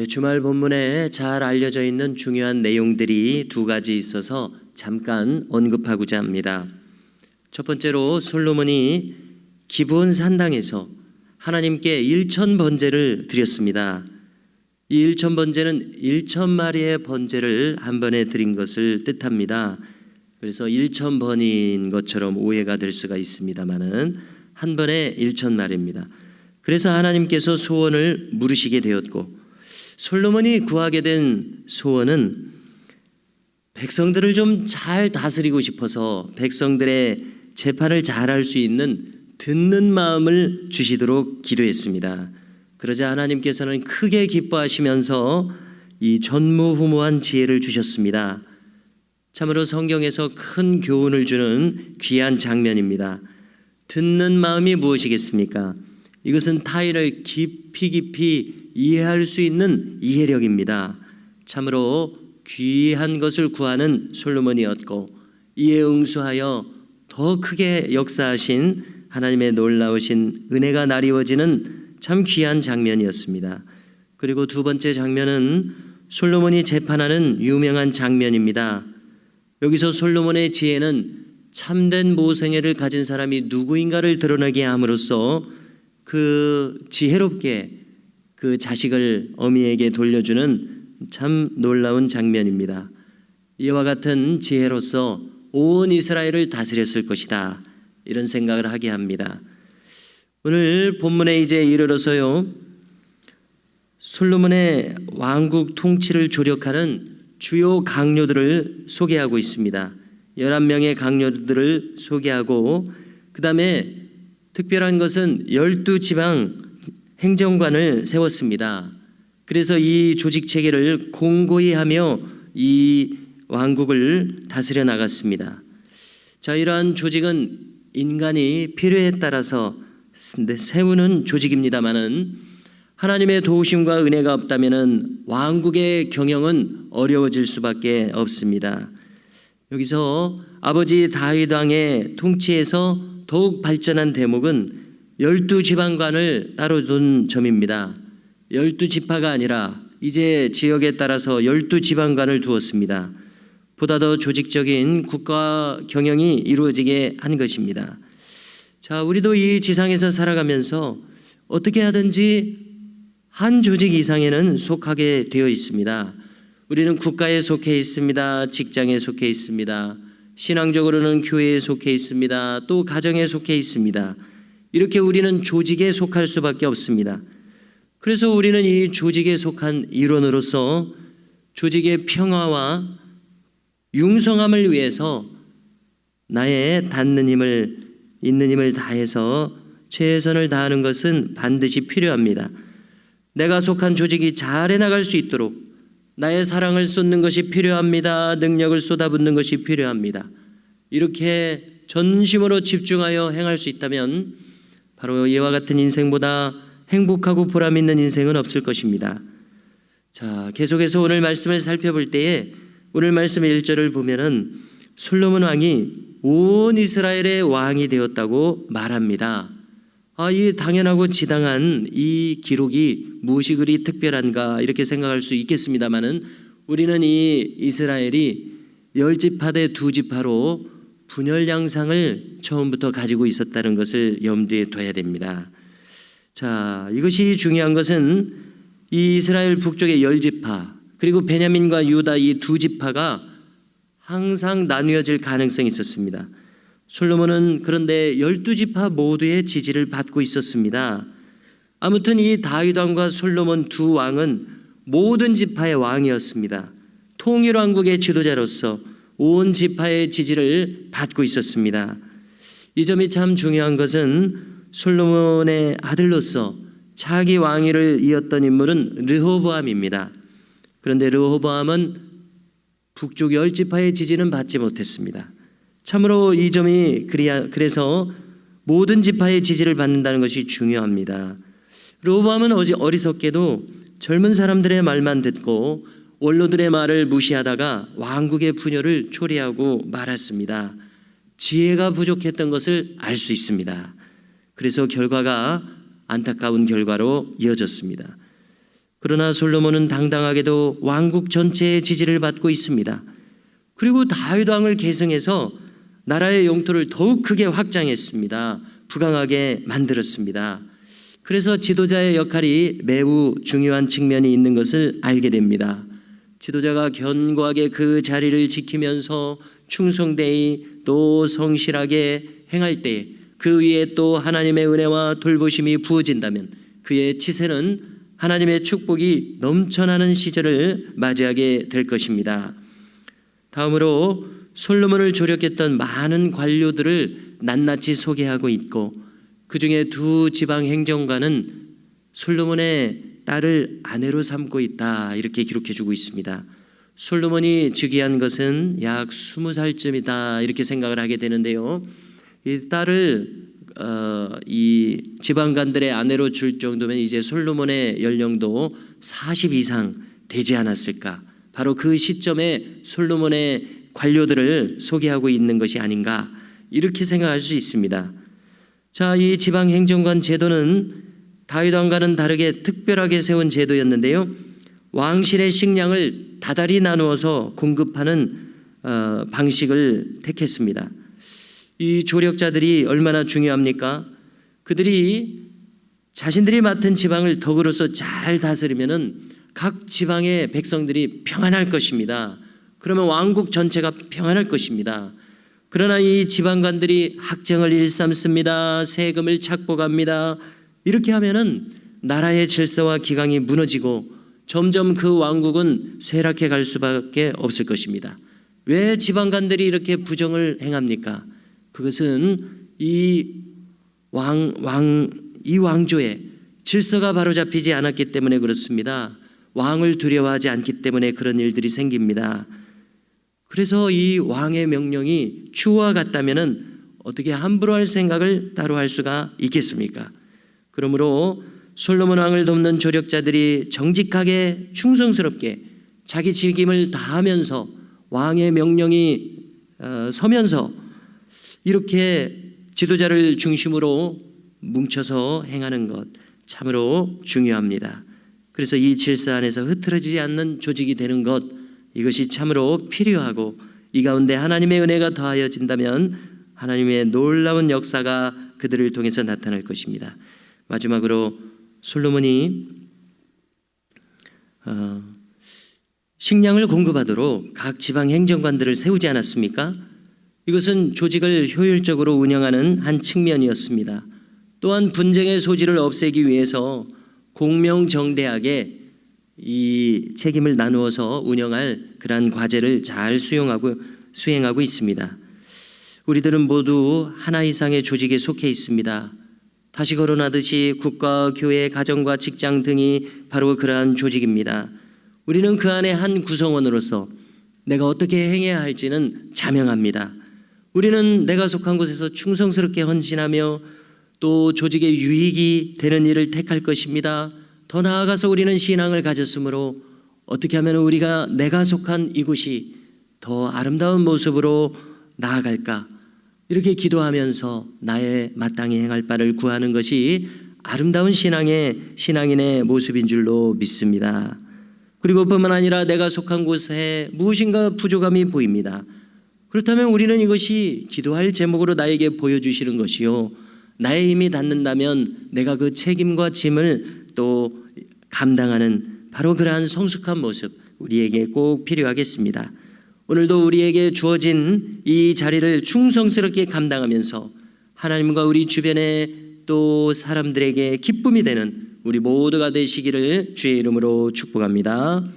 주말 본문에 잘 알려져 있는 중요한 내용들이 두 가지 있어서 잠깐 언급하고자 합니다. 첫 번째로 솔로몬이 기브온 산당에서 하나님께 1천 번제를 드렸습니다. 이 1천 번제는 1천 마리의 번제를 한 번에 드린 것을 뜻합니다. 그래서 1천 번인 것처럼 오해가 될 수가 있습니다만은 한 번에 1천 마리입니다. 그래서 하나님께서 소원을 물으시게 되었고, 솔로몬이 구하게 된 소원은 백성들을 좀 잘 다스리고 싶어서 백성들의 재판을 잘할 수 있는 듣는 마음을 주시도록 기도했습니다. 그러자 하나님께서는 크게 기뻐하시면서 이 전무후무한 지혜를 주셨습니다. 참으로 성경에서 큰 교훈을 주는 귀한 장면입니다. 듣는 마음이 무엇이겠습니까? 이것은 타인을 깊이 이해할 수 있는 이해력입니다. 참으로 귀한 것을 구하는 솔로몬이었고, 이에 응수하여 더 크게 역사하신 하나님의 놀라우신 은혜가 나리워지는 참 귀한 장면이었습니다. 그리고 두 번째 장면은 솔로몬이 재판하는 유명한 장면입니다. 여기서 솔로몬의 지혜는 참된 모성애를 가진 사람이 누구인가를 드러내게 함으로써 그 지혜롭게 그 자식을 어미에게 돌려주는 참 놀라운 장면입니다. 이와 같은 지혜로서 온 이스라엘을 다스렸을 것이다, 이런 생각을 하게 합니다. 오늘 본문에 이제 이르러서요, 솔로몬의 왕국 통치를 조력하는 주요 강요들을 소개하고 있습니다. 11명의 강요들을 소개하고, 그 다음에 특별한 것은 12지방 행정관을 세웠습니다. 그래서 이 조직 체계를 공고히 하며 이 왕국을 다스려 나갔습니다. 자, 이러한 조직은 인간이 필요에 따라서 세우는 조직입니다만은 하나님의 도우심과 은혜가 없다면은 왕국의 경영은 어려워질 수밖에 없습니다. 여기서 아버지 다윗 왕의 통치에서 더욱 발전한 대목은 12지방관을 따로 둔 점입니다. 12지파가 아니라 이제 지역에 따라서 12지방관을 두었습니다. 보다 더 조직적인 국가 경영이 이루어지게 한 것입니다. 자, 우리도 이 지상에서 살아가면서 어떻게 하든지 한 조직 이상에는 속하게 되어 있습니다. 우리는 국가에 속해 있습니다. 직장에 속해 있습니다. 신앙적으로는 교회에 속해 있습니다. 또 가정에 속해 있습니다. 이렇게 우리는 조직에 속할 수밖에 없습니다. 그래서 우리는 이 조직에 속한 일원으로서 조직의 평화와 융성함을 위해서 나의 있는 힘을 다해서 최선을 다하는 것은 반드시 필요합니다. 내가 속한 조직이 잘 해나갈 수 있도록 나의 사랑을 쏟는 것이 필요합니다. 능력을 쏟아붓는 것이 필요합니다. 이렇게 전심으로 집중하여 행할 수 있다면 바로 이와 같은 인생보다 행복하고 보람 있는 인생은 없을 것입니다. 자, 계속해서 오늘 말씀을 살펴볼 때에 오늘 말씀의 1절을 보면은 솔로몬 왕이 온 이스라엘의 왕이 되었다고 말합니다. 이 당연하고 지당한 이 기록이 무엇이 그리 특별한가, 이렇게 생각할 수 있겠습니다만은 우리는 이 이스라엘이 10지파 대 2지파로 분열 양상을 처음부터 가지고 있었다는 것을 염두에 둬야 됩니다. 자, 이것이 중요한 것은 이 이스라엘 북쪽의 10지파 그리고 베냐민과 유다 이 2지파가 항상 나뉘어질 가능성이 있었습니다. 솔로몬은 그런데 12지파 모두의 지지를 받고 있었습니다. 아무튼 이 다윗 왕과 솔로몬 두 왕은 모든 지파의 왕이었습니다. 통일 왕국의 지도자로서 온 지파의 지지를 받고 있었습니다. 이 점이 참 중요한 것은 솔로몬의 아들로서 차기 왕위를 이었던 인물은 르호보암입니다. 그런데 르호보암은 북쪽 10지파의 지지는 받지 못했습니다. 참으로 이 점이 그래서 모든 지파의 지지를 받는다는 것이 중요합니다. 르호보암은 어리석게도 젊은 사람들의 말만 듣고 원로들의 말을 무시하다가 왕국의 분열을 초래하고 말았습니다. 지혜가 부족했던 것을 알 수 있습니다. 그래서 결과가 안타까운 결과로 이어졌습니다. 그러나 솔로몬은 당당하게도 왕국 전체의 지지를 받고 있습니다. 그리고 다윗 왕을 계승해서 나라의 영토를 더욱 크게 확장했습니다. 부강하게 만들었습니다. 그래서 지도자의 역할이 매우 중요한 측면이 있는 것을 알게 됩니다. 지도자가 견고하게 그 자리를 지키면서 충성되이 또 성실하게 행할 때 그 위에 또 하나님의 은혜와 돌보심이 부어진다면 그의 치세는 하나님의 축복이 넘쳐나는 시절을 맞이하게 될 것입니다. 다음으로 솔로몬을 조력했던 많은 관료들을 낱낱이 소개하고 있고 그 중에 두 지방 행정관은 솔로몬의 딸을 아내로 삼고 있다 이렇게 기록해 주고 있습니다. 솔로몬이 즉위한 것은 약 20살쯤이다 이렇게 생각을 하게 되는데요. 이 딸을 이 지방관들의 아내로 줄 정도면 이제 솔로몬의 연령도 40 이상 되지 않았을까. 바로 그 시점에 솔로몬의 관료들을 소개하고 있는 것이 아닌가 이렇게 생각할 수 있습니다. 자, 이 지방 행정관 제도는 다윗 왕과는 다르게 특별하게 세운 제도였는데요. 왕실의 식량을 다달이 나누어서 공급하는 방식을 택했습니다. 이 조력자들이 얼마나 중요합니까? 그들이 자신들이 맡은 지방을 덕으로서 잘 다스리면은 각 지방의 백성들이 평안할 것입니다. 그러면 왕국 전체가 평안할 것입니다. 그러나 이 지방관들이 학정을 일삼습니다. 세금을 착복합니다. 이렇게 하면은 나라의 질서와 기강이 무너지고 점점 그 왕국은 쇠락해 갈 수밖에 없을 것입니다. 왜 지방관들이 이렇게 부정을 행합니까? 그것은 이 왕조의 질서가 바로잡히지 않았기 때문에 그렇습니다. 왕을 두려워하지 않기 때문에 그런 일들이 생깁니다. 그래서 이 왕의 명령이 추호와 같다면은 어떻게 함부로 할 생각을 따로 할 수가 있겠습니까? 그러므로 솔로몬 왕을 돕는 조력자들이 정직하게 충성스럽게 자기 직임을 다하면서 왕의 명령이 서면서 이렇게 지도자를 중심으로 뭉쳐서 행하는 것 참으로 중요합니다. 그래서 이 질서 안에서 흐트러지지 않는 조직이 되는 것 이것이 참으로 필요하고 이 가운데 하나님의 은혜가 더하여진다면 하나님의 놀라운 역사가 그들을 통해서 나타날 것입니다. 마지막으로 솔로몬이 식량을 공급하도록 각 지방 행정관들을 세우지 않았습니까? 이것은 조직을 효율적으로 운영하는 한 측면이었습니다. 또한 분쟁의 소지를 없애기 위해서 공명정대하게 이 책임을 나누어서 운영할 그러한 과제를 잘 수행하고 있습니다. 우리들은 모두 하나 이상의 조직에 속해 있습니다. 다시 거론하듯이 국가, 교회, 가정과 직장 등이 바로 그러한 조직입니다. 우리는 그 안에 한 구성원으로서 내가 어떻게 행해야 할지는 자명합니다. 우리는 내가 속한 곳에서 충성스럽게 헌신하며 또 조직의 유익이 되는 일을 택할 것입니다. 더 나아가서 우리는 신앙을 가졌으므로 어떻게 하면 우리가 내가 속한 이곳이 더 아름다운 모습으로 나아갈까 이렇게 기도하면서 나의 마땅히 행할 바를 구하는 것이 아름다운 신앙인의 모습인 줄로 믿습니다. 그리고 뿐만 아니라 내가 속한 곳에 무엇인가 부족함이 보입니다. 그렇다면 우리는 이것이 기도할 제목으로 나에게 보여주시는 것이요 나의 힘이 닿는다면 내가 그 책임과 짐을 또 감당하는 바로 그러한 성숙한 모습 우리에게 꼭 필요하겠습니다. 오늘도 우리에게 주어진 이 자리를 충성스럽게 감당하면서 하나님과 우리 주변에 또 사람들에게 기쁨이 되는 우리 모두가 되시기를 주의 이름으로 축복합니다.